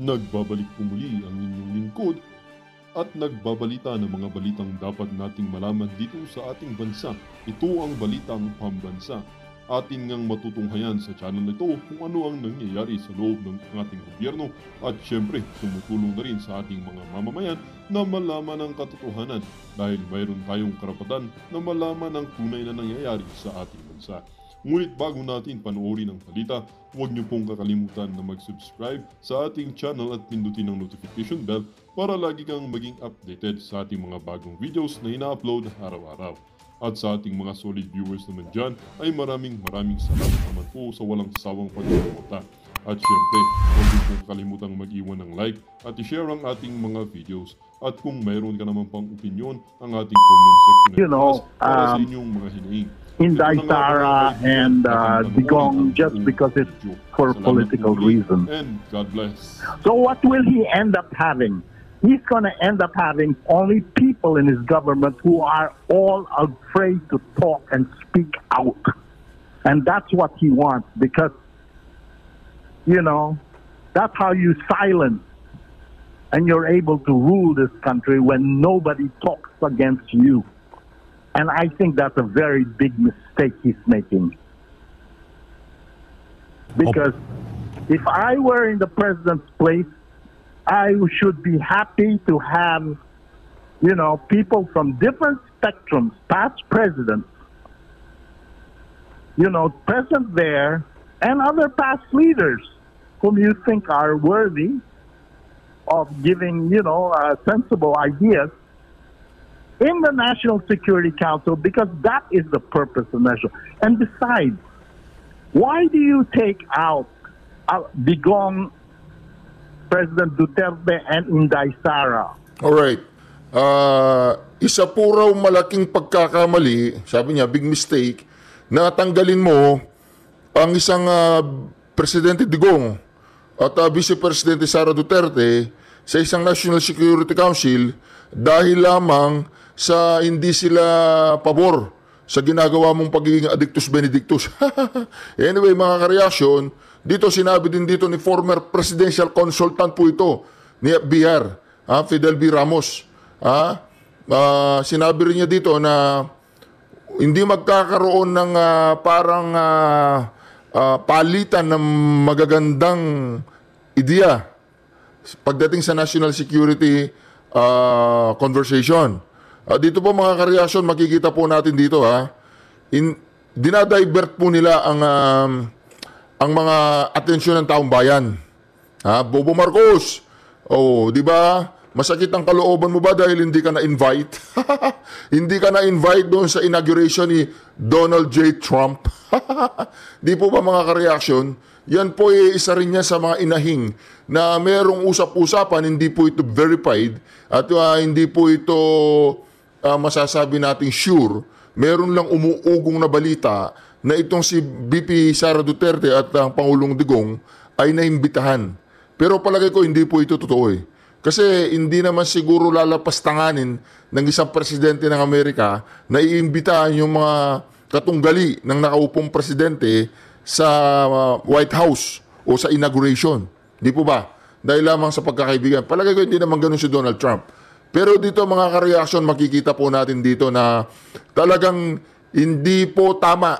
Nagbabalik po muli ang inyong lingkod at nagbabalita ng mga balitang dapat nating malaman dito sa ating bansa. Ito ang Balitang Pambansa. Atin ngang matutunghayan sa channel na ito kung ano ang nangyayari sa loob ng ating gobyerno at syempre tumutulong na rin sa ating mga mamamayan na malaman ang katotohanan dahil mayroon tayong karapatan na malaman ang tunay na nangyayari sa ating bansa. Ngunit bago natin panoorin ang balita, huwag niyo pong kakalimutan na mag-subscribe sa ating channel at pindutin ang notification bell para lagi kang maging updated sa ating mga bagong videos na ina-upload araw-araw. At sa ating mga solid viewers naman dyan ay maraming salamat naman po sa walang sawang pagsuporta. At syempre, huwag niyo pong kalimutang mag-iwan ng like at i-share ang ating mga videos. At kung mayroon ka naman pang opinion, ang ating comment section ay para sa inyong mga hinaing. Inday Sara and Digong just because it's for political reasons. And God bless. So what will he end up having? He's going to end up having only people in his government who are all afraid to talk and speak out. And that's what he wants because, you know, that's how you silence and you're able to rule this country when nobody talks against you. And I think that's a very big mistake he's making. Because if I were in the president's place, I should be happy to have, you know, people from different spectrums, past presidents, you know, present there, and other past leaders whom you think are worthy of giving, you know, sensible ideas in the National Security Council, because that is the purpose of national. And besides, why do you take out Digong, President Duterte, and Inday Sara? Alright. Isa po raw malaking pagkakamali, sabi niya, big mistake, na tanggalin mo ang isang Presidente Digong at Vice Presidente Sara Duterte sa isang National Security Council dahil lamang sa hindi sila pabor sa ginagawa mong pagiging Addictus Benedictus. Anyway, mga kareaksyon, dito sinabi din dito ni former presidential consultant po ito ni FBR, Fidel B. Ramos. Sinabi rin niya dito na hindi magkakaroon ng parang palitan ng magagandang ideya pagdating sa national security conversation. Dito po mga kareaksyon, makikita po natin dito dinadivert po nila ang mga atensyon ng taong bayan. Bobo Marcos, di ba? Masakit ang kalooban mo ba dahil hindi ka na-invite? Hindi ka na-invite doon sa inauguration ni Donald J. Trump? Di po ba mga kareaksyon? Yan po isa rin niya sa mga inahing na merong usap-usapan, hindi po ito verified at hindi po ito masasabi nating sure. Meron lang umuugong na balita na itong si VP Sara Duterte at ang Pangulong Digong ay naimbitahan. Pero palagay ko hindi po ito totoo Kasi hindi naman siguro lalapastanganin ng isang presidente ng Amerika na iimbitahan yung mga katunggali ng nakaupong presidente sa White House o sa inauguration. Di po ba? Dahil lamang sa pagkakaibigan. Palagay ko hindi naman ganun si Donald Trump. Pero dito mga kareaksyon, makikita po natin dito na talagang hindi po tama.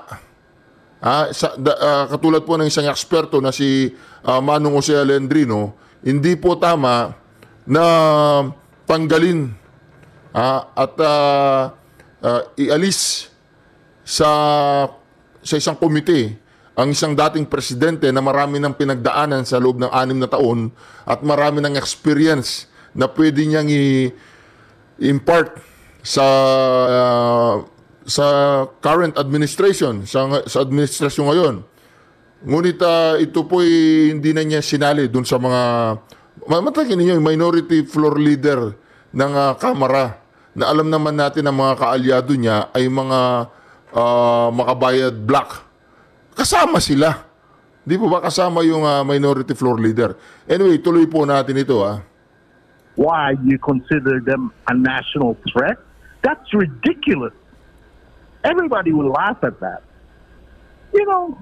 Katulad po ng isang eksperto na si Manong Jose Alendrino, hindi po tama na tanggalin at ialis sa isang komite ang isang dating presidente na marami ng pinagdaanan sa loob ng 6 na taon at marami ng experience na pwede niyang i-impart sa current administration, sa administrasyon ngayon. Ngunit ito po hindi na niya sinali dun sa mga, matagin ninyo, yung minority floor leader ng Kamara na alam naman natin ang mga kaalyado niya ay mga makabayad black. Kasama sila. Di po ba kasama yung minority floor leader? Anyway, tuloy po natin ito. Why you consider them a national threat? That's ridiculous. Everybody will laugh at that. You know,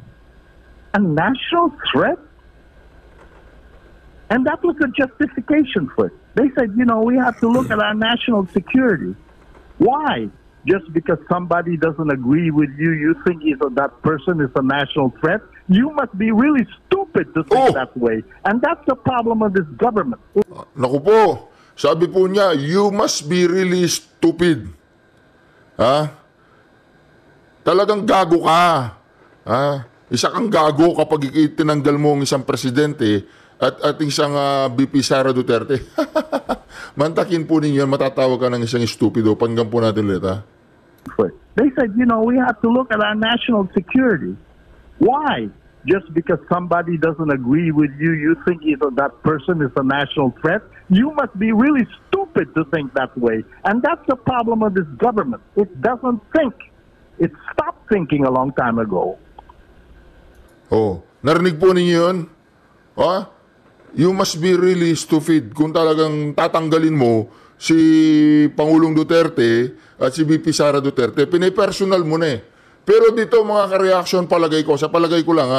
a national threat? And that was the justification for it. They said, we have to look at our national security. Why? Just because somebody doesn't agree with you, you think that person is a national threat? You must be really stupid to think that way. And that's the problem of this government. Naku po, sabi po niya, you must be really stupid. Ha? Talagang gago ka. Ha? Isa kang gago kapag itinanggal mo ang isang presidente at isang VP Sara Duterte. Mantakin po ninyo, matatawag ka ng isang stupido. Panggang po natin ulit, ha? They said, we have to look at our national security. Why? Just because somebody doesn't agree with you, you think that person is a national threat? You must be really stupid to think that way. And that's the problem of this government. It doesn't think. It stopped thinking a long time ago. Oh, narinig po ninyo yun? Ha? You must be really stupid kung talagang tatanggalin mo si Pangulong Duterte at si VP Sara Duterte. Pinipersonal mo na eh. Pero dito mga ka-reaction, sa palagay ko lang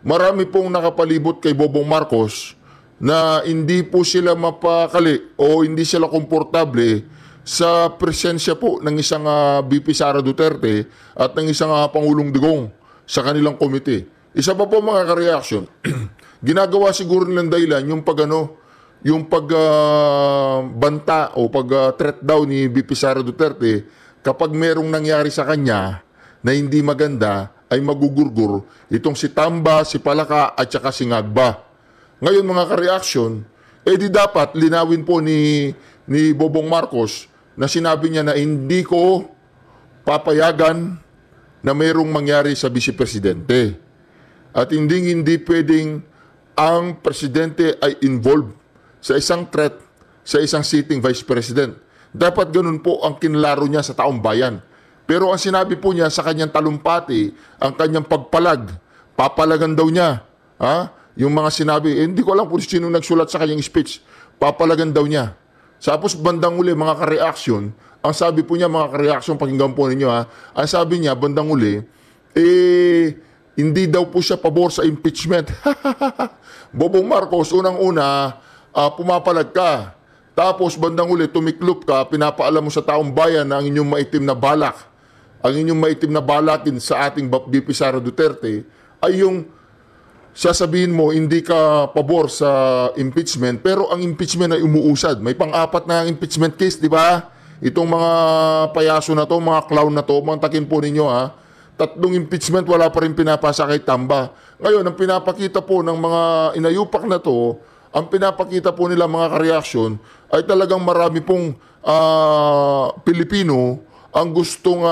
marami pong nakapalibot kay Bobong Marcos na hindi po sila mapakali o hindi sila komportable sa presensya po ng isang VP Sara Duterte at ng isang Pangulong Digong sa kanilang komite. Isa pa po mga ka-reaction, ginagawa siguro nilang dahilan yung pagbanta o pag-threat daw ni VP Sara Duterte kapag merong nangyari sa kanya na hindi maganda ay magugurgur itong si Tamba, si Palaka at saka si Ngagba. Ngayon mga ka-reaction, di dapat linawin po ni Bobong Marcos na sinabi niya na hindi ko papayagan na merong mangyari sa Vice Presidente. At hindi pwedeng ang Presidente ay involved sa isang threat sa isang sitting Vice President. Dapat ganun po ang kinlaro niya sa taong bayan. Pero ang sinabi po niya sa kanyang talumpati, ang kanyang pagpalag, papalagan daw niya. Yung mga sinabi, hindi ko alam kung sino nagsulat sa kanyang speech, papalagan daw niya. Tapos bandang uli, mga ka-reaction, ang sabi po niya, mga ka-reaction, pakinggan po ninyo ang sabi niya, bandang uli, hindi daw po siya pabor sa impeachment. Bobong Marcos, unang-una, pumapalag ka. Tapos bandang uli, tumiklop ka, pinapaalam mo sa taong bayan na ang inyong maitim na balak. Ang inyong maitim na balakin sa ating VP Sara Duterte ay yung sasabihin mo hindi ka pabor sa impeachment, pero ang impeachment ay umuusad. May pang-apat na impeachment case, di ba? Itong mga payaso na to, mga clown na to, mantakin po ninyo 3 impeachment, wala pa rin pinapasa kay Tamba. Ngayon, ang pinapakita po ng mga inayupak na to, ang pinapakita po nila mga ka-reaction ay talagang marami pong Pilipino ang gustong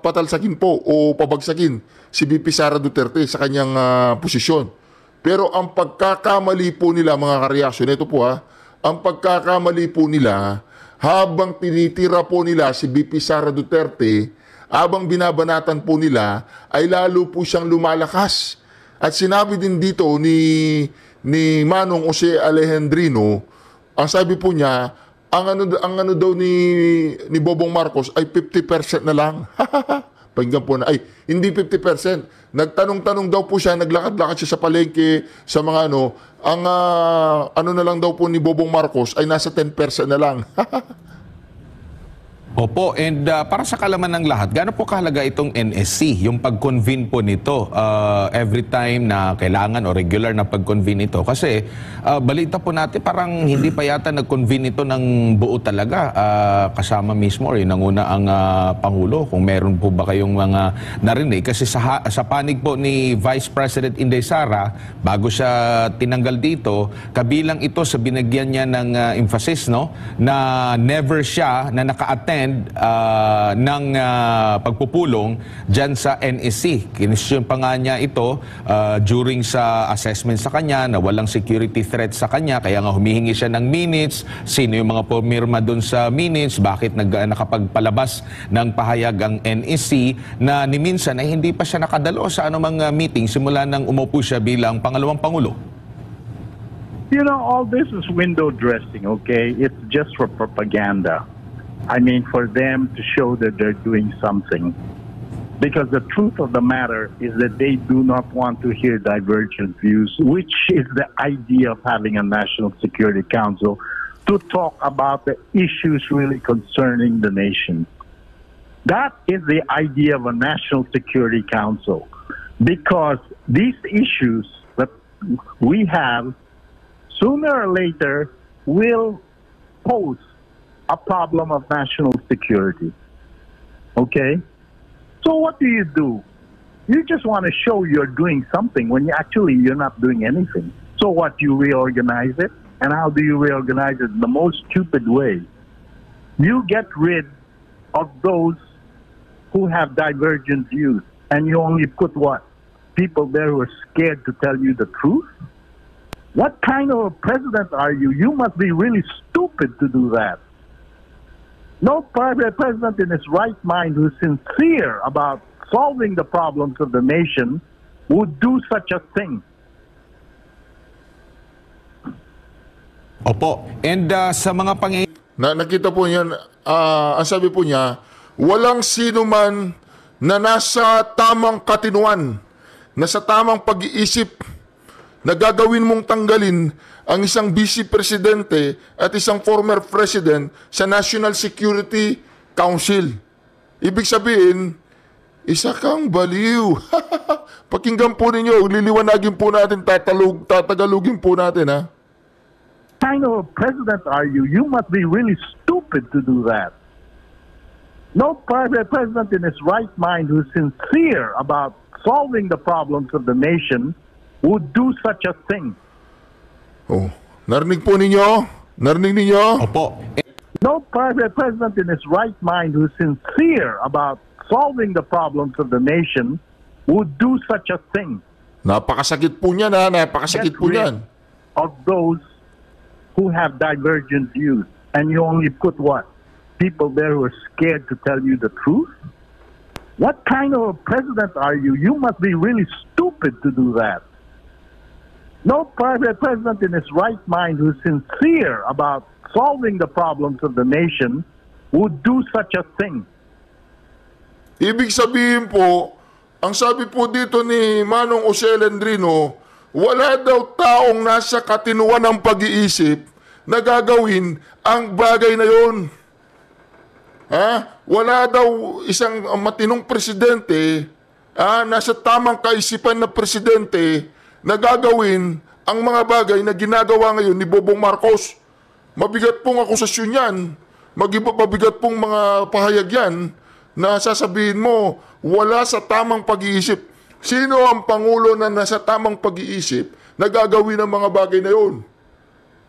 patalsakin po o pabagsakin si VP Sara Duterte sa kanyang posisyon. Pero ang pagkakamali po nila mga ka-reaction, ito po ang pagkakamali po nila habang tinitira po nila si VP Sara Duterte, habang binabanatan po nila, ay lalo po siyang lumalakas. At sinabi din dito ni Manong Jose Alejandrino, ang sabi po niya, ang ano daw ni Bobong Marcos ay 50% na lang. Pakinggan po na, hindi 50%. Nagtanong-tanong daw po siya, naglakad-lakad siya sa palengke, sa mga ano na lang daw po ni Bobong Marcos ay nasa 10% na lang. Opo, and para sa kalaman ng lahat, gaano po kahalaga itong NSC, yung pag-convene po nito every time na kailangan o regular na pag-convene ito? Kasi balita po natin parang hindi pa yata nag-convene ito ng buo talaga kasama mismo or nanguna ang Pangulo. Kung meron po ba kayong mga narinig? Kasi sa panig po ni Vice President Inday Sara, bago siya tinanggal dito, kabilang ito sa binagyan niya ng emphasis, no, na never siya na naka-attend ng pagpupulong dyan sa NSC. Kinisyon pa nga niya ito during sa assessment sa kanya na walang security threat sa kanya, kaya nga humihingi siya ng minutes, sino yung mga pumirma dun sa minutes, bakit nakapagpalabas ng pahayag ang NSC na ni minsan ay hindi pa siya nakadalo sa anumang meeting simula nang umupo siya bilang pangalawang Pangulo. You know, all this is window dressing, okay? It's just for propaganda. I mean, for them to show that they're doing something. Because the truth of the matter is that they do not want to hear divergent views, which is the idea of having a National Security Council to talk about the issues really concerning the nation. That is the idea of a National Security Council, because these issues that we have, sooner or later, will pose a problem of national security. Okay? So what do? You just want to show you're doing something when you're not doing anything. So what, you reorganize it? And how do you reorganize it? The most stupid way. You get rid of those who have divergent views, and you only put what? People there who are scared to tell you the truth? What kind of a president are you? You must be really stupid to do that. No president in his right mind who's sincere about solving the problems of the nation would do such a thing. Opo. And sa mga Nakita po niyan, ang sabi po niya, walang sino man na nasa tamang katinuan, nasa tamang pag-iisip, na gagawin mong tanggalin ang isang vice presidente at isang former president sa National Security Council. Ibig sabihin, isa kang baliw. Pakinggan po ninyo, liliwanagin po natin, tatagalugin po natin, ha? What kind of president are you? You must be really stupid to do that. No president in his right mind who's sincere about solving the problems of the nation would do such a thing. Oh, narinig po ninyo? Narinig ninyo? Opo. No president in his right mind who's sincere about solving the problems of the nation would do such a thing. Napakasakit po niyan, ha? Napakasakit po niyan. Of those who have divergent views, and you only put what? People there who are scared to tell you the truth? What kind of a president are you? You must be really stupid to do that. No president in his right mind who's sincere about solving the problems of the nation would do such a thing. Ibig sabihin po, ang sabi po dito ni Manong Jose Lendrino, wala daw taong nasa katinuan ng pag-iisip na gagawin ang bagay na yon. Ha? Wala daw isang matinong presidente, nasa tamang kaisipan na presidente na gagawin ang mga bagay na ginagawa ngayon ni Bobong Marcos. Mabigat pong akusasyon yan. Mabigat pong mga pahayag yan na sasabihin mo, wala sa tamang pag-iisip. Sino ang Pangulo na nasa tamang pag-iisip na gagawin ang mga bagay na yun?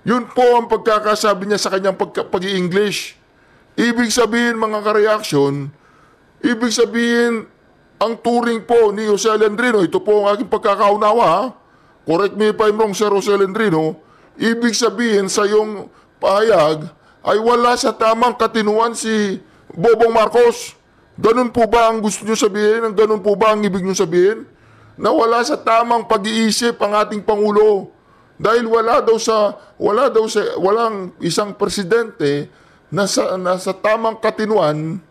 Yun po ang pagkakasabi niya sa kanyang pag-i-English. Ibig sabihin, mga ka-reaction, ibig sabihin, ang turing po ni Jose Lendrino, ito po ang aking pagkakaunawa, ha? Correct me if I'm wrong, Sir Jose Lendrino, ibig sabihin sa iyong pahayag ay wala sa tamang katinuan si Bobong Marcos. Ganun po ba ang gusto nyo sabihin? Ganun po ba ang ibig nyo sabihin? Na wala sa tamang pag-iisip ang ating Pangulo. Dahil walang isang presidente na sa tamang katinuan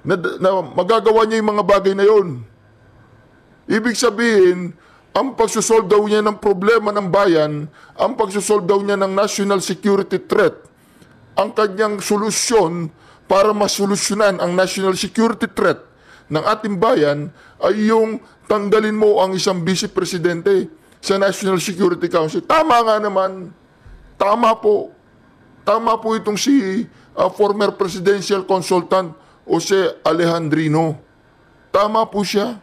na magagawa niya yung mga bagay na yon. Ibig sabihin, ang pagsusolve daw niya ng problema ng bayan, ang pagsusolve daw niya ng national security threat, ang kanyang solusyon para masolusyonan ang national security threat ng ating bayan ay yung tanggalin mo ang isang vice presidente sa National Security Council. Tama nga naman. Tama po. Tama po itong si former presidential consultant Jose Alejandrino. Tama po siya.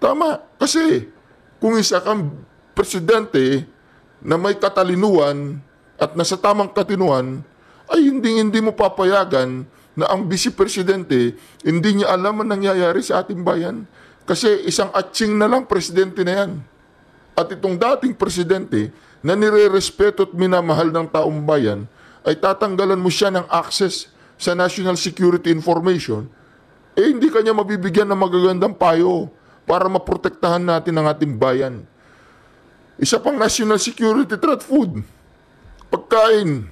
Tama. Kasi kung isa kang presidente na may katalinuhan at nasa tamang katinuan, ay hindi mo papayagan na ang vice-presidente hindi niya alam ang nangyayari sa ating bayan. Kasi isang atsing na lang presidente na yan. At itong dating presidente na nire-respeto at minamahal ng taong bayan, ay tatanggalan mo siya ng access sa national security information, hindi kanya mabibigyan ng magagandang payo para maprotektahan natin ang ating bayan. Isa pang national security threat, food. Pagkain.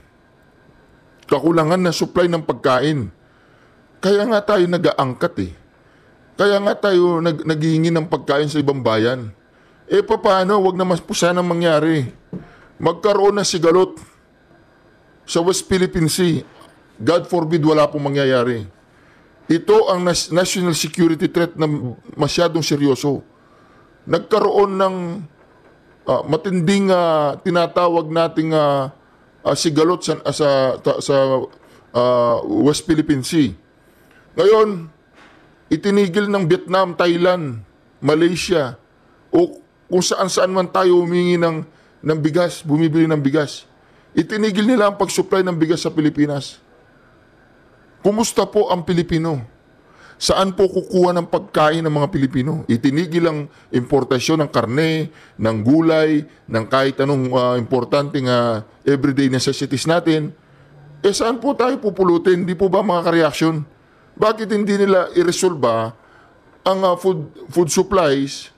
Kakulangan na supply ng pagkain. Kaya nga tayo nag-aangkat eh. Kaya nga tayo naghihingi ng pagkain sa ibang bayan. Paano? Wag naman po sana mangyari. Magkaroon na sigalot sa West Philippine Sea. God forbid wala pong mangyayari. Ito ang national security threat na masyadong seryoso. Nagkaroon ng matinding tinatawag nating sigalot sa West Philippine Sea. Ngayon, itinigil ng Vietnam, Thailand, Malaysia, o kung saan-saan man tayo humingi ng bigas, bumibili ng bigas. Itinigil nila ang pag-supply ng bigas sa Pilipinas. Kumusta po ang Pilipino? Saan po kukuha ng pagkain ng mga Pilipino? Itinigil ang importasyon ng karne, ng gulay, ng kahit anong importanteng everyday necessities natin. Saan po tayo pupulutin? Hindi po ba mga ka-reaction? Bakit hindi nila i-resolve ang food supplies,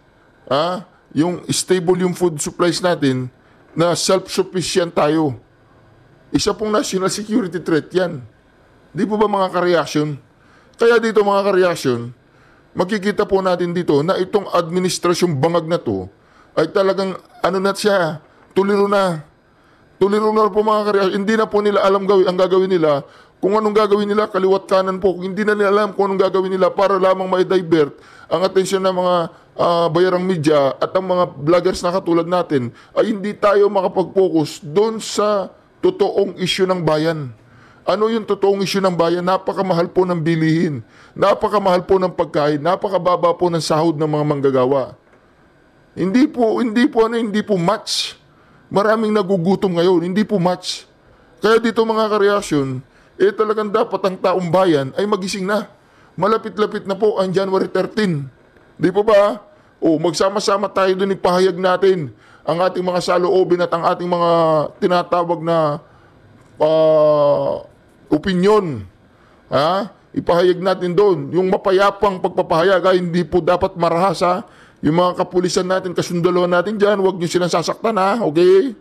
yung stable yung food supplies natin, na self-sufficient tayo? Isa pong national security threat yan. Di po ba mga ka-reaction? Kaya dito mga ka-reaction, makikita po natin dito na itong administrasyong bangag na to ay talagang siya, tuliro na. Tuliro na po mga ka-reaction. Hindi na po nila alam ang gagawin nila. Kung anong gagawin nila, kaliwat kanan po. Kung hindi na nila alam kung anong gagawin nila para lamang ma-divert ang atensyon ng mga bayarang media at ang mga vloggers na katulad natin, ay hindi tayo makapag-focus doon sa totoong issue ng bayan. Ano yung totoong issue ng bayan? Napakamahal po ng bilihin. Napakamahal po ng pagkain. Napakababa po ng sahod ng mga manggagawa. Hindi po match. Maraming nagugutom ngayon. Hindi po match. Kaya dito mga ka-reaction, talagang dapat ang taong bayan ay magising na. Malapit-lapit na po ang January 13. Di po ba? Magsama-sama tayo doon, ipahayag natin ang ating mga saloobin at ang ating mga tinatawag na opinion. Ipahayag natin doon. Yung mapayapang pagpapahayag, hindi po dapat marahas. Yung mga kapulisan natin, kasundalohan natin dyan, huwag nyo silang sasaktan, okay?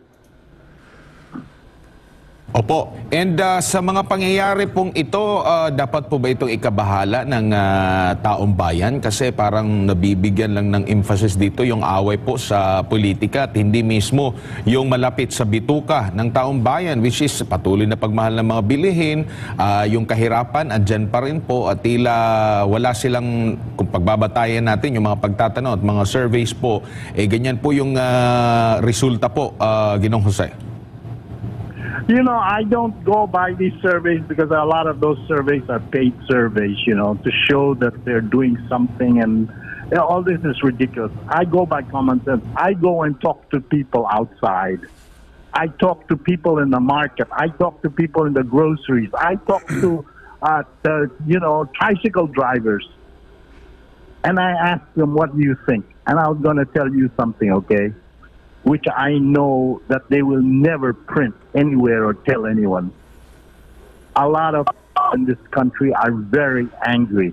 Opo. And sa mga pangyayari pong ito, dapat po ba itong ikabahala ng taong bayan? Kasi parang nabibigyan lang ng emphasis dito yung away po sa politika at hindi mismo yung malapit sa bituka ng taong bayan, which is patuloy na pagmahal ng mga bilihin, yung kahirapan, andyan pa rin po at tila wala silang, kung pagbabatayan natin yung mga pagtatanong at mga surveys po, ganyan po yung resulta po, Ginoong Jose. You know, I don't go by these surveys because a lot of those surveys are paid surveys, to show that they're doing something, and all this is ridiculous. I go by common sense. I go and talk to people outside. I talk to people in the market. I talk to people in the groceries. I talk to, tricycle drivers. And I ask them, what do you think? And I was going to tell you something, okay? Which I know that they will never print anywhere or tell anyone. A lot of people in this country are very angry.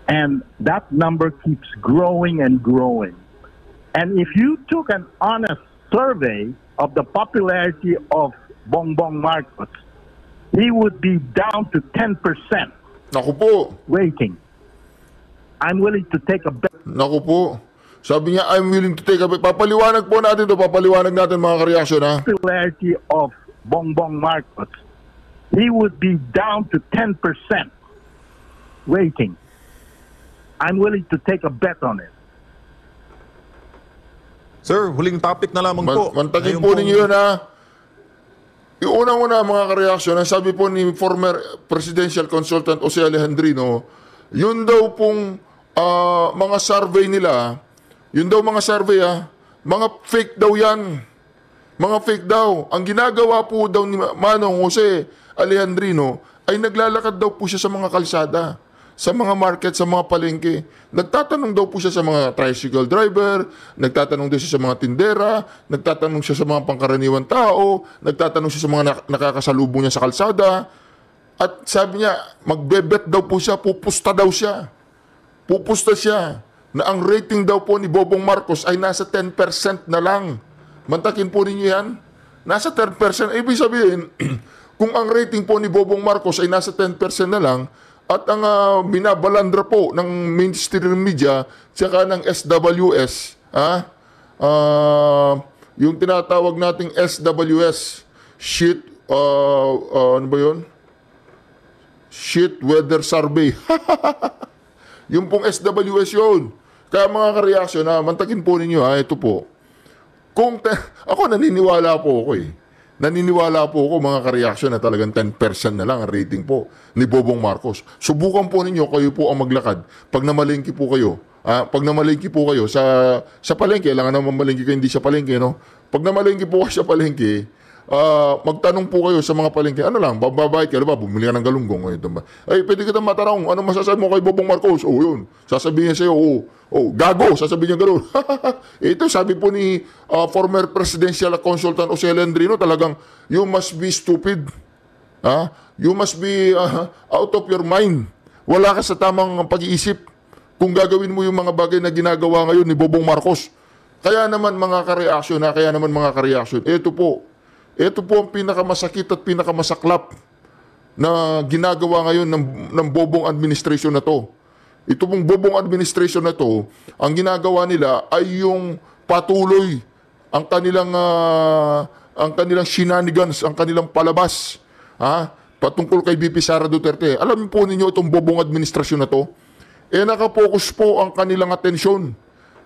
And that number keeps growing and growing. And if you took an honest survey of the popularity of Bongbong Marcos, he would be down to 10%. Naku po. Waiting. I'm willing to take a bet. Naku po. Sabi niya, I'm willing to take a bet. Papaliwanag po natin ito. Papaliwanag natin mga ka-reaction, Popularity of Bongbong Marcos, he would be down to 10%. Waiting. I'm willing to take a bet on it. Sir, huling topic na lamang po. Mantakin po ninyo yun, Yung unang-una mga ka-reaction, ang sabi po ni former presidential consultant Jose Alejandrino, yun daw pong mga survey nila, mga fake daw yan. Mga fake daw. Ang ginagawa po daw ni Manong Jose Alejandrino ay naglalakad daw po siya sa mga kalsada, sa mga market, sa mga palengke. Nagtatanong daw po siya sa mga tricycle driver, nagtatanong din siya sa mga tindera, nagtatanong siya sa mga pangkaraniwang tao, nagtatanong siya sa mga nakakasalubong niya sa kalsada. At sabi niya, magbebet daw po siya, pupusta daw siya. Pupusta siya na ang rating daw po ni Bongbong Marcos ay nasa 10% na lang. Mantakin po ninyo yan. Nasa 10%. Ibig sabihin, kung ang rating po ni Bongbong Marcos ay nasa 10% na lang, At ang binabalandra po ng mainstream media tsaka ng SWS, yung tinatawag nating SWS, ano ba yun? Shit Weather Survey. Yung pong SWS yun. Kaya mga kareaksyon, mantakin po ninyo, ito po. Ako naniniwala po ako Naniniwala po ako mga kareaksyon na talagang 10% na lang ang rating po ni Bobong Marcos. Subukan po ninyo, kayo po ang maglakad. Pag namalengke po kayo, sa palengke, kailangan naman malengke kayo hindi sa palengke, no? Pag namalengke po kayo sa palengke, magtanong po kayo sa mga palengke, ano lang, babayad ka, diba? Bumili ka ng galunggong. Ay, pwede kita matanong, ano masasabi mo kay Bobong Marcos? Yun. Sasabihin niya sa'yo, gago, sasabihin niya gano'n. Ito, sabi po ni former presidential consultant Jose Lendrino, talagang, you must be stupid. You must be out of your mind. Wala ka sa tamang pag-iisip kung gagawin mo yung mga bagay na ginagawa ngayon ni Bobong Marcos. Kaya naman mga kareaksyon, ito po ang pinakamasakit at pinakamasaklap na ginagawa ngayon ng Bobong administration na to. Ito pong Bobong administration na to, ang ginagawa nila ay yung patuloy ang kanilang shenanigans, ang kanilang palabas, patungkol kay VP Sara Duterte. Alam po ninyo itong Bobong administrasyon na to, nakapokus po ang kanilang atensyon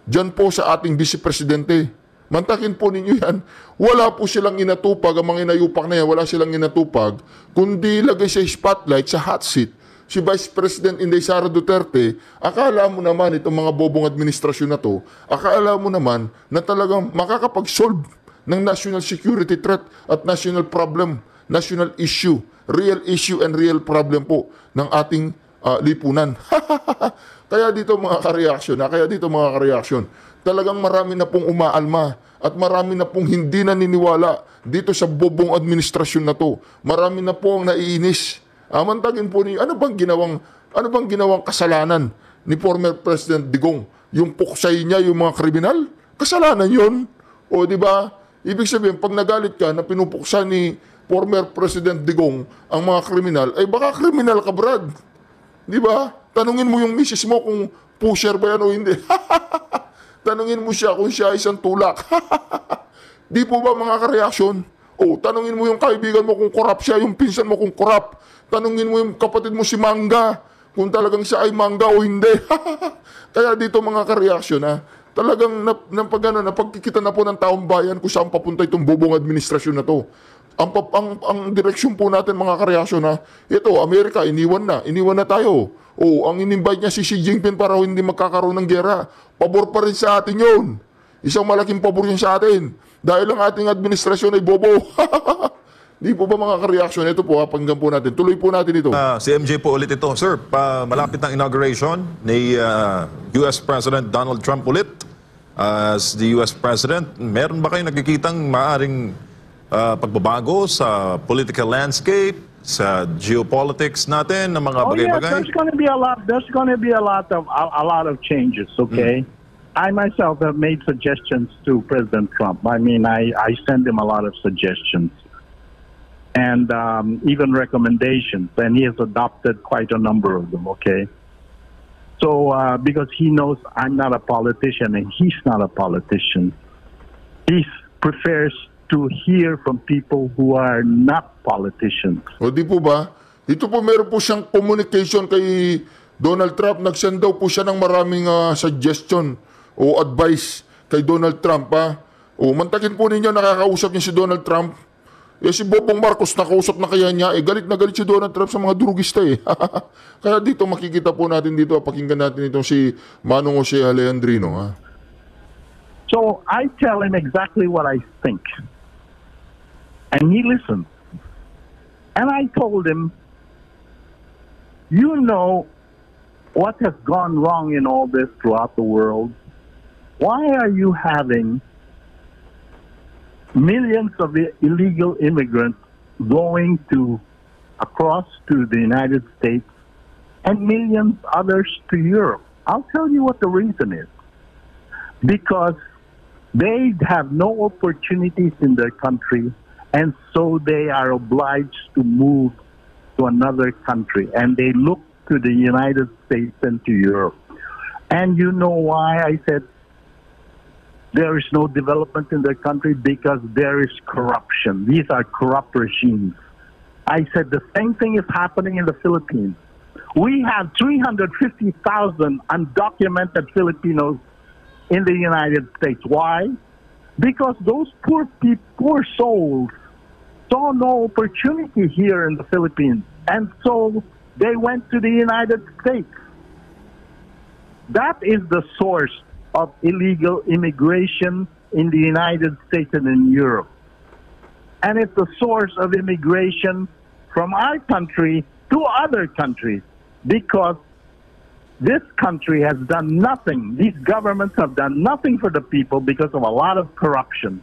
dyan po sa ating Vice Presidente. Mantakin po ninyo yan. Wala po silang inatupag, ang mga inayupak na yan, wala silang inatupag, kundi lagay sa spotlight, sa hot seat, si Vice President Inday Sara Duterte. Akala mo naman itong mga Bobong administrasyon na to, akala mo naman na talagang makakapag-solve ng national security threat at national problem, national issue and real problem po ng ating lipunan. Kaya dito mga kareaksyon, talagang marami na pong umaalma at marami na pong hindi naniniwala dito sa Bobong administrasyon na to. Marami na pong naiinis. Mantagin po niyo, ano bang ginawang kasalanan ni former President Digong? Yung puksay niya, yung mga kriminal? Kasalanan yun. O di ba? Ibig sabihin, pag nagalit ka na pinupuksa ni former President Digong ang mga kriminal, ay baka kriminal ka, Brad. Di ba? Tanungin mo yung misis mo kung pusher ba yan o hindi. Tanungin mo siya kung siya isang tulak. Di po ba mga kareaksyon? Tanungin mo yung kaibigan mo kung korap siya, yung pinsan mo kung korap. Tanungin mo yung kapatid mo si Mangga, kung talagang siya ay mangga o hindi. Kaya dito mga kareaksyon, talagang napagkikita na po ng taong bayan kung saan papunta itong Bobong administrasyon na to. Ang direksyon po natin mga kareaksyon, ito, Amerika, iniwan na tayo. Ang in-invite niya si Xi Jinping para hindi magkakaroon ng gera. Pabor pa rin sa atin yun. Isang malaking pabor yun sa atin. Dahil ang ating administrasyon ay bobo. Di po ba mga kareaksyon? Ito po, pakinggan po natin. Tuloy po natin ito. Si MJ po ulit ito. Sir, malapit ng inauguration ni US President Donald Trump ulit as the US President. Meron ba kayong nakikitang maaring pagbabago sa political landscape, sa geopolitics natin, ng mga bagay-bagay? There's going to be a lot of changes, okay? I myself have made suggestions to President Trump. I mean, I send him a lot of suggestions and even recommendations, and he has adopted quite a number of them, okay? So, because he knows I'm not a politician and he's not a politician, he prefers to hear from people who are not politicians. O di po ba? Ito po meron po siyang communication kay Donald Trump. Nag-send daw po siya ng maraming suggestion o advice kay Donald Trump. Mantakin po ninyo, nakakausap niya si Donald Trump. Si Bobong Marcos, nakausap na kaya niya. Galit na galit si Donald Trump sa mga drugista Kaya dito makikita po natin dito, pakinggan natin itong si Manong Jose Alejandrino. So I tell him exactly what I think. And he listened. And I told him, you know what has gone wrong in all this throughout the world? Why are you having millions of illegal immigrants going across to the United States and millions others to Europe? I'll tell you what the reason is. Because they have no opportunities in their country, and so they are obliged to move to another country. And they look to the United States and to Europe. And you know why I said there is no development in their country? Because there is corruption. These are corrupt regimes. I said the same thing is happening in the Philippines. We have 350,000 undocumented Filipinos in the United States. Why? Because those poor souls saw no opportunity here in the Philippines, and so they went to the United States. That is the source of illegal immigration in the United States and in Europe. And it's the source of immigration from our country to other countries, because this country has done nothing. These governments have done nothing for the people because of a lot of corruption.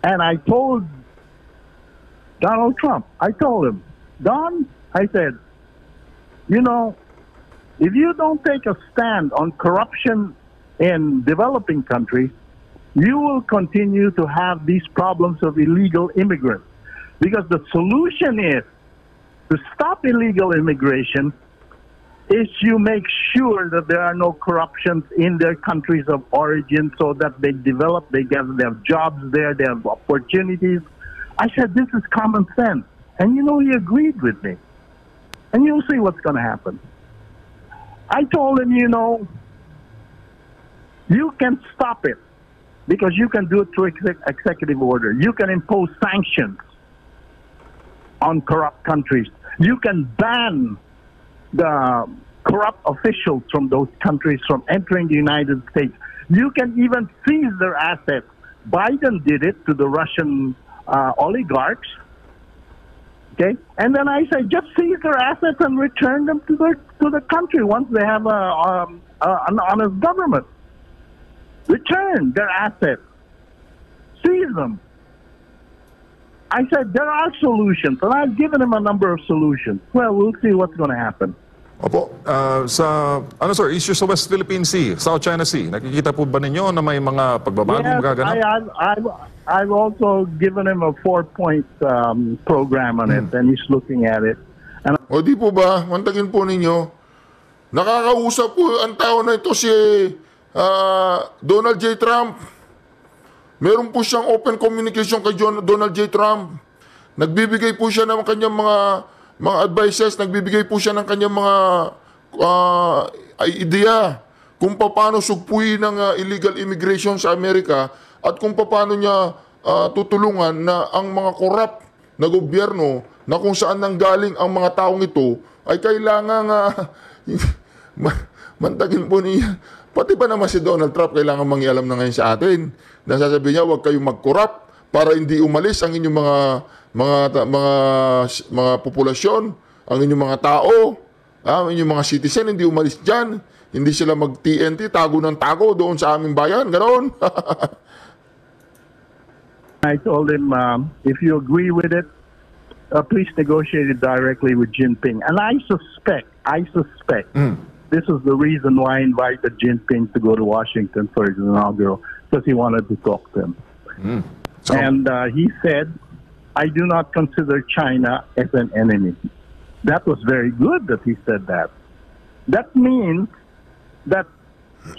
And I told Donald Trump, I told him, Don, I said, you know, if you don't take a stand on corruption in developing countries, you will continue to have these problems of illegal immigrants. Because the solution is to stop illegal immigration is you make sure that there are no corruptions in their countries of origin, so that they develop, they have jobs there, they have opportunities. I said, this is common sense. And you know, he agreed with me. And you'll see what's going to happen. I told him, you know, you can stop it because you can do it through executive order. You can impose sanctions on corrupt countries. You can ban the corrupt officials from those countries from entering the United States. You can even seize their assets. Biden did it to the Russian oligarchs. Okay, and then I say just seize their assets and return them to the country once they have an honest government. Return their assets, seize them. I said there are solutions, and I've given him a number of solutions. Well, we'll see what's going to happen. Opo, ano sir, issues sa West Philippine Sea, South China Sea, nakikita po ba ninyo na may mga pagbabagong gaganap? I've also given him a 4-point program on it, and he's looking at it. And O di po ba, mantagin po ninyo, nakakausap po ang tao na ito si Donald J. Trump. Meron po siyang open communication kay Donald J. Trump. Nagbibigay po siya ng kanyang mga advices, nagbibigay po siya ng kanyang mga idea kung paano sugpuin ng illegal immigration sa Amerika at kung paano niya tutulungan na ang mga corrupt na gobyerno na kung saan nanggaling ang mga taong ito ay kailangan mantagin po niya. Pati ba naman si Donald Trump kailangan mangialam na ngayon sa atin? Nasasabi niya, huwag kayong mag-corrupt para hindi umalis ang inyong mga populasyon, ang inyong mga tao, ang inyong mga citizen, hindi umalis dyan. Hindi sila mag-TNT, tago ng tago doon sa aming bayan. Ganon. I told him, if you agree with it, please negotiate it directly with Jinping. And I suspect, this is the reason why I invited Jinping to go to Washington for his inaugural, because he wanted to talk to him. So, And he said, I do not consider China as an enemy. That was very good that he said that. That means that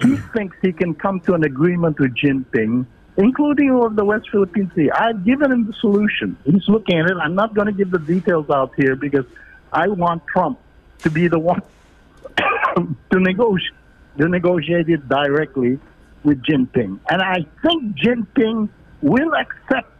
he thinks he can come to an agreement with Jinping, including over the West Philippine Sea. I've given him the solution. He's looking at it. I'm not going to give the details out here because I want Trump to be the one to negotiate it directly with Jinping. And I think Jinping will accept